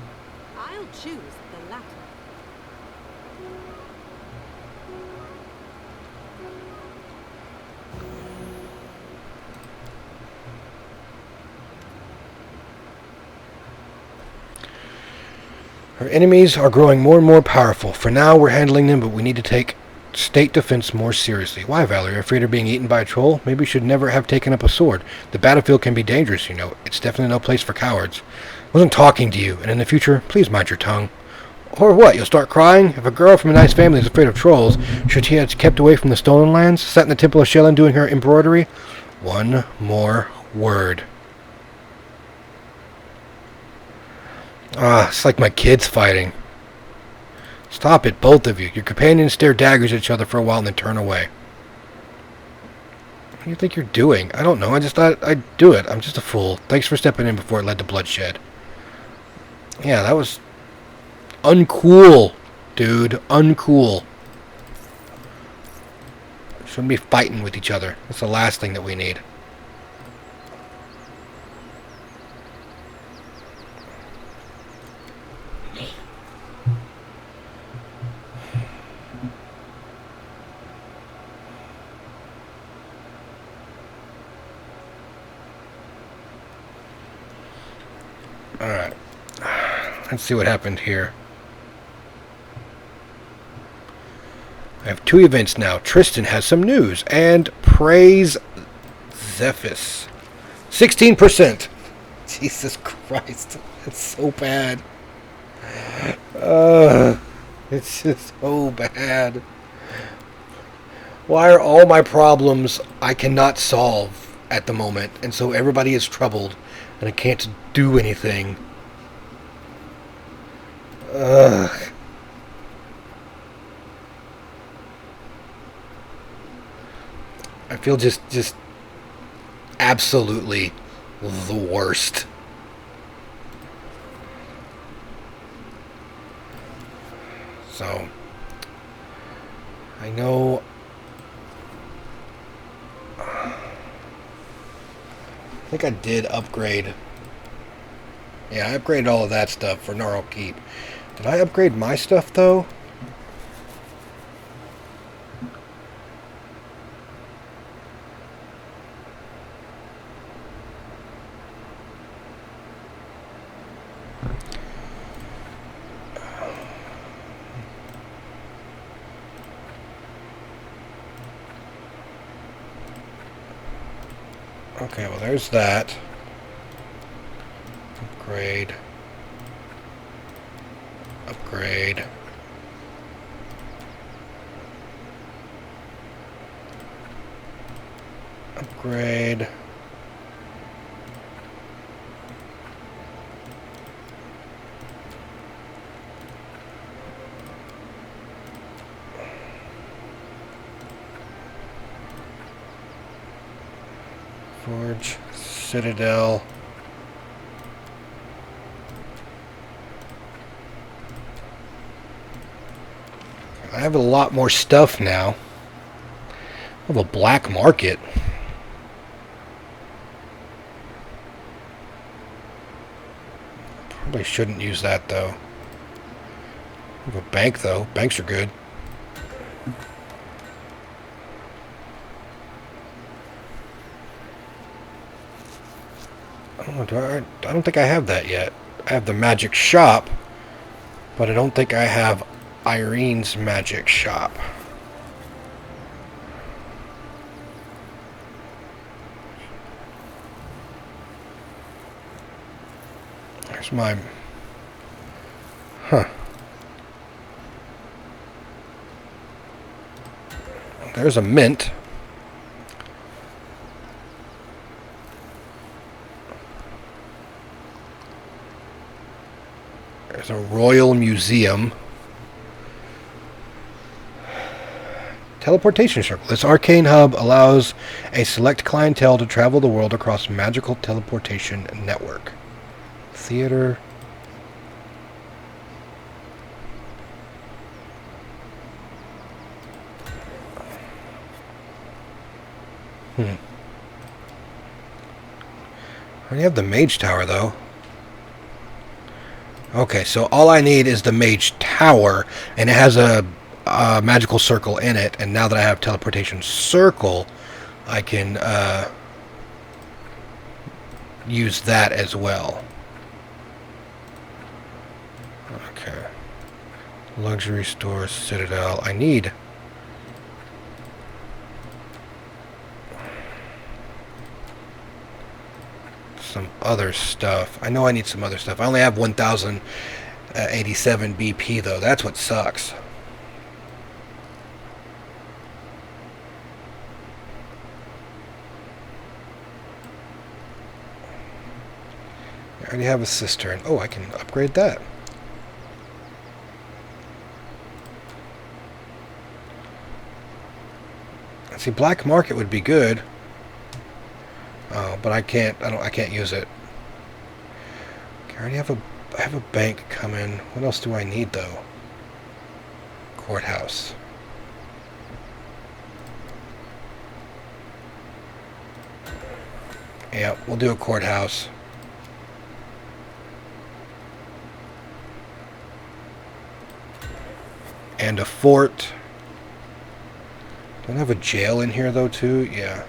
I'll choose the latter. Our enemies are growing more and more powerful. For now, we're handling them, but we need to take state defense more seriously. Why, Valerie? Afraid of being eaten by a troll? Maybe you should never have taken up a sword. The battlefield can be dangerous, you know. It's definitely no place for cowards. I wasn't talking to you, and in the future, please mind your tongue. Or what? You'll start crying? If a girl from a nice family is afraid of trolls, should she have kept away from the stolen lands? Sat in the Temple of Shelyn doing her embroidery? One more word. Ah, it's like my kids fighting. Stop it, both of you. Your companions stare daggers at each other for a while and then turn away. What do you think you're doing? I don't know. I just thought I'd do it. I'm just a fool. Thanks for stepping in before it led to bloodshed. Yeah, that was uncool, dude. Uncool. Shouldn't be fighting with each other. That's the last thing that we need. Alright. Let's see what happened here. I have 2 events now. Tristan has some news. And praise Zephys. 16%. Jesus Christ. It's so bad. It's just so bad. Why are all my problems I cannot solve at the moment? And so everybody is troubled. And I can't do anything. Ugh. I feel just absolutely the worst. So, I know. I think I did upgrade. Yeah, I upgraded all of that stuff for Gnarl Keep. Did I upgrade my stuff, though? Okay, well, there's that. Upgrade. Upgrade. Upgrade. Forge, Citadel. I have a lot more stuff now. I have a black market. Probably shouldn't use that though. I have a bank though. Banks are good. I don't think I have that yet. I have the magic shop, but I don't think I have Irene's magic shop. There's my... Huh. There's a mint. There's a royal museum. Teleportation circle. This arcane hub allows a select clientele to travel the world across magical teleportation network. Theater. I already have the mage tower, though. Okay, so all I need is the mage tower, and it has a magical circle in it, and now that I have teleportation circle, I can use that as well. Okay. Luxury store, Citadel. I need... some other stuff. I know I need some other stuff. I only have 1,087 BP, though. That's what sucks. I already have a cistern. Oh, I can upgrade that. See, black market would be good. Oh, but I can't use it. Okay, I already have a bank coming. What else do I need, though? Courthouse. Yeah, we'll do a courthouse. And a fort. Don't I have a jail in here, though, too? Yeah.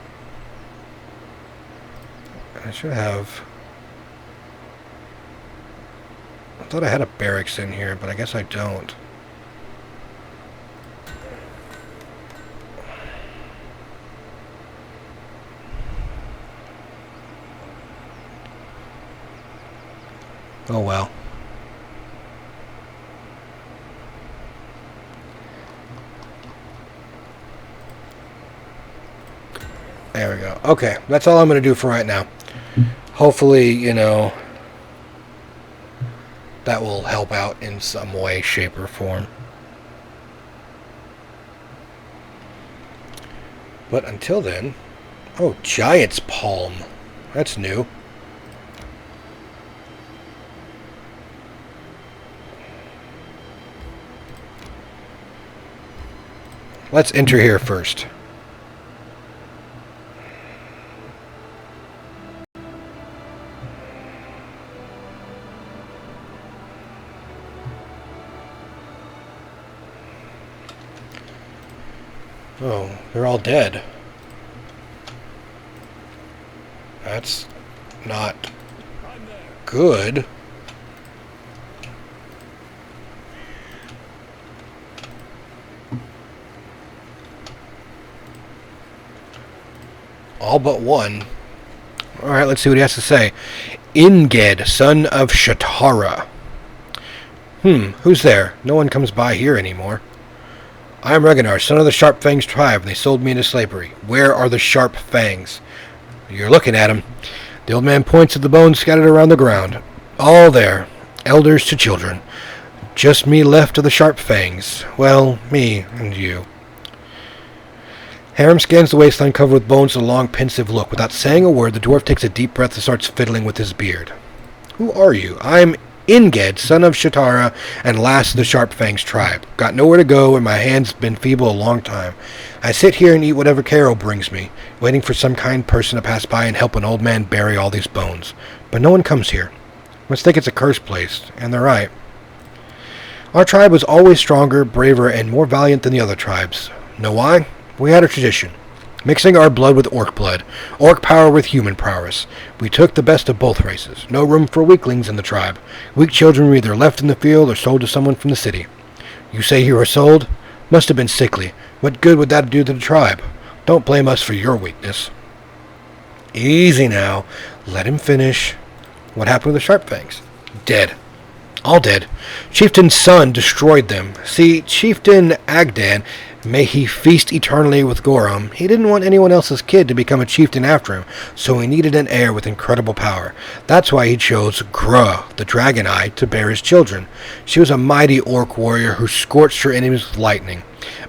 I should have... I thought I had a barracks in here, but I guess I don't. Oh well. There we go. Okay, that's all I'm going to do for right now. Hopefully, you know, that will help out in some way, shape, or form. But until then... Oh, Giant's Palm. That's new. Let's enter here first. Oh, they're all dead. That's not good. All but one. Alright, let's see what he has to say. Inged, son of Shatara. Who's there? No one comes by here anymore. I am Reganar, son of the Sharp Fangs tribe, and they sold me into slavery. Where are the Sharp Fangs? You're looking at him. The old man points at the bones scattered around the ground. All there, elders to children. Just me left of the Sharp Fangs. Well, me and you. Harem scans the wasteland covered with bones with a long, pensive look. Without saying a word, the dwarf takes a deep breath and starts fiddling with his beard. Who are you? I'm Inged, son of Shatara, and last of the Sharp Fangs tribe. Got nowhere to go, and my hand's been feeble a long time. I sit here and eat whatever Carol brings me, waiting for some kind person to pass by and help an old man bury all these bones. But no one comes here. Must think it's a cursed place, and they're right. Our tribe was always stronger, braver, and more valiant than the other tribes. Know why? We had a tradition. Mixing our blood with orc blood. Orc power with human prowess. We took the best of both races. No room for weaklings in the tribe. Weak children were either left in the field or sold to someone from the city. You say you were sold? Must have been sickly. What good would that do to the tribe? Don't blame us for your weakness. Easy now. Let him finish. What happened with the Sharp Fangs? Dead. All dead. Chieftain's son destroyed them. See, Chieftain Agdan, may he feast eternally with Gorum, he didn't want anyone else's kid to become a chieftain after him, so he needed an heir with incredible power. That's why he chose Gruh, the Dragon Eye, to bear his children. She was a mighty orc warrior who scorched her enemies with lightning,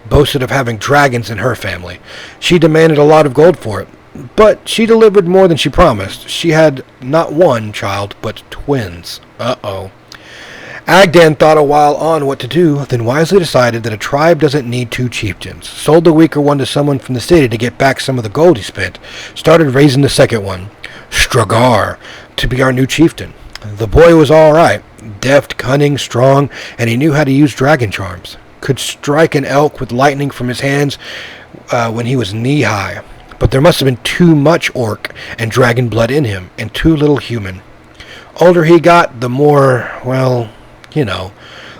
boasted of having dragons in her family. She demanded a lot of gold for it, but she delivered more than she promised. She had not one child, but twins. Uh-oh. Agdan thought a while on what to do, then wisely decided that a tribe doesn't need two chieftains. Sold the weaker one to someone from the city to get back some of the gold he spent. Started raising the second one, Stragar, to be our new chieftain. The boy was all right. Deft, cunning, strong, and he knew how to use dragon charms. Could strike an elk with lightning from his hands when he was knee-high. But there must have been too much orc and dragon blood in him, and too little human. Older he got, the more, well, you know,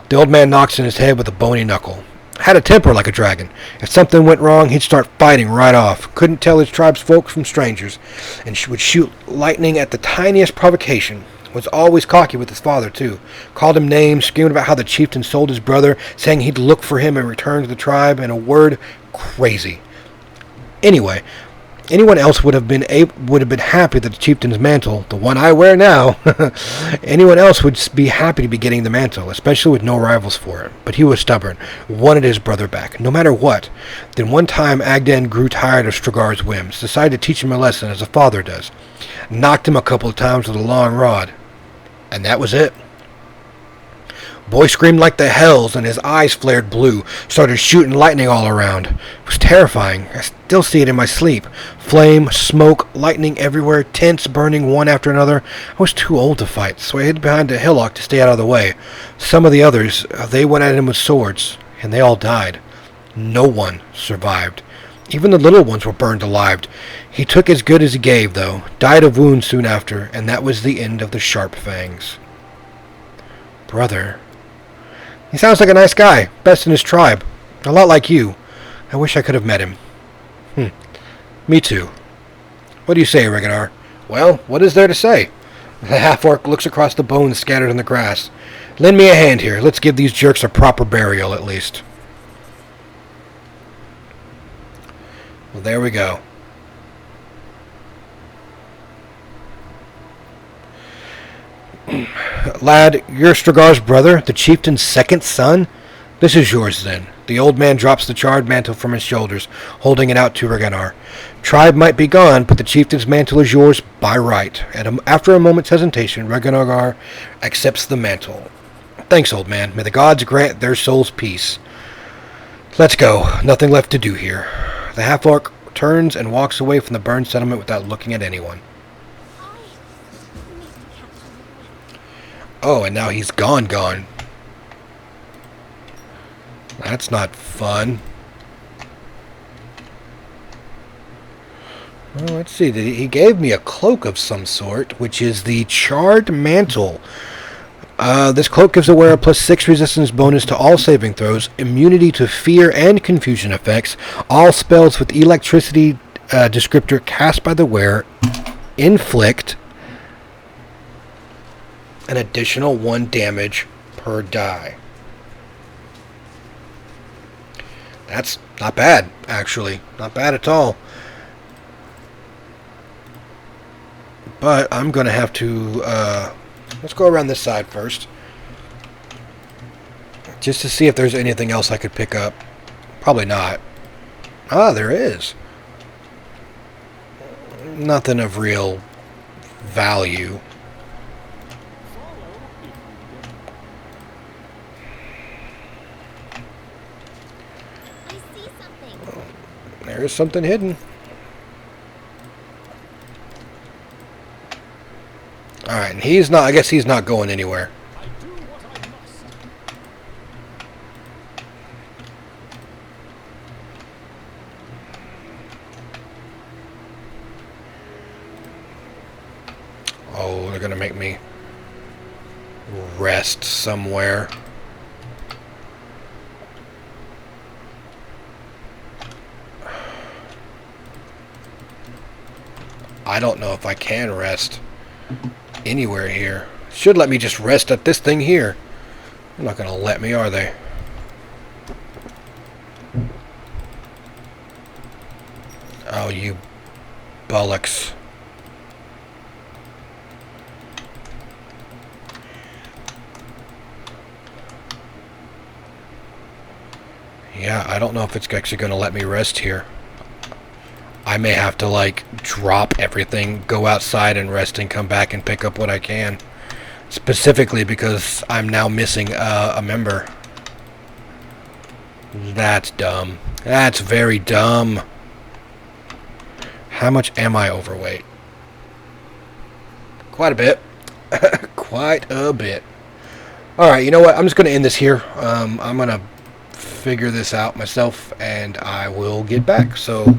the old man knocks in his head with a bony knuckle. Had a temper like a dragon. If something went wrong, he'd start fighting right off. Couldn't tell his tribe's folk from strangers, and would shoot lightning at the tiniest provocation. Was always cocky with his father, too. Called him names, screamed about how the chieftain sold his brother, saying he'd look for him and return to the tribe, and a word, crazy. Anyway, anyone else would have been happy that the chieftain's mantle, the one I wear now, anyone else would be happy to be getting the mantle, especially with no rivals for it. But he was stubborn, wanted his brother back, no matter what. Then one time Agdan grew tired of Stragar's whims, decided to teach him a lesson as a father does. Knocked him a couple of times with a long rod. And that was it. Boy screamed like the hells, and his eyes flared blue. Started shooting lightning all around. It was terrifying. I still see it in my sleep. Flame, smoke, lightning everywhere, tents burning one after another. I was too old to fight, so I hid behind a hillock to stay out of the way. Some of the others, they went at him with swords, and they all died. No one survived. Even the little ones were burned alive. He took as good as he gave, though. Died of wounds soon after, and that was the end of the Sharp Fangs. Brother. He sounds like a nice guy. Best in his tribe. A lot like you. I wish I could have met him. Me too. What do you say, Reganar? Well, what is there to say? The half-orc looks across the bones scattered in the grass. Lend me a hand here. Let's give these jerks a proper burial, at least. Well, there we go. Lad, you're Stragar's brother, the chieftain's second son? This is yours, then. The old man drops the charred mantle from his shoulders, holding it out to Reganar. Tribe might be gone, but the chieftain's mantle is yours by right. And after a moment's hesitation, Reganar accepts the mantle. Thanks, old man. May the gods grant their souls peace. Let's go. Nothing left to do here. The half-orc turns and walks away from the burned settlement without looking at anyone. Oh, and now he's gone. That's not fun. Well, let's see. He gave me a cloak of some sort, which is the Charred Mantle. This cloak gives the wearer +6 resistance bonus to all saving throws, immunity to fear and confusion effects, all spells with electricity descriptor cast by the wearer inflict an additional 1 damage per die. That's not bad, actually. Not bad at all. But I'm going to have to... let's go around this side first. Just to see if there's anything else I could pick up. Probably not. Ah, there is. Nothing of real value. There is something hidden. Alright, and he's not, I guess he's not going anywhere. I do what I must. Oh, they're gonna make me rest somewhere. I don't know if I can rest anywhere here. Should let me just rest at this thing here. They're not going to let me, are they? Oh, you bollocks. Yeah, I don't know if it's actually going to let me rest here. I may have to, like, drop everything, go outside and rest, and come back and pick up what I can. Specifically because I'm now missing a member. That's dumb. That's very dumb. How much am I overweight? Quite a bit. Quite a bit. Alright, you know what? I'm just going to end this here. I'm going to figure this out myself, and I will get back. So,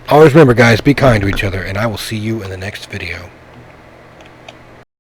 always remember, guys, be kind to each other, and I will see you in the next video.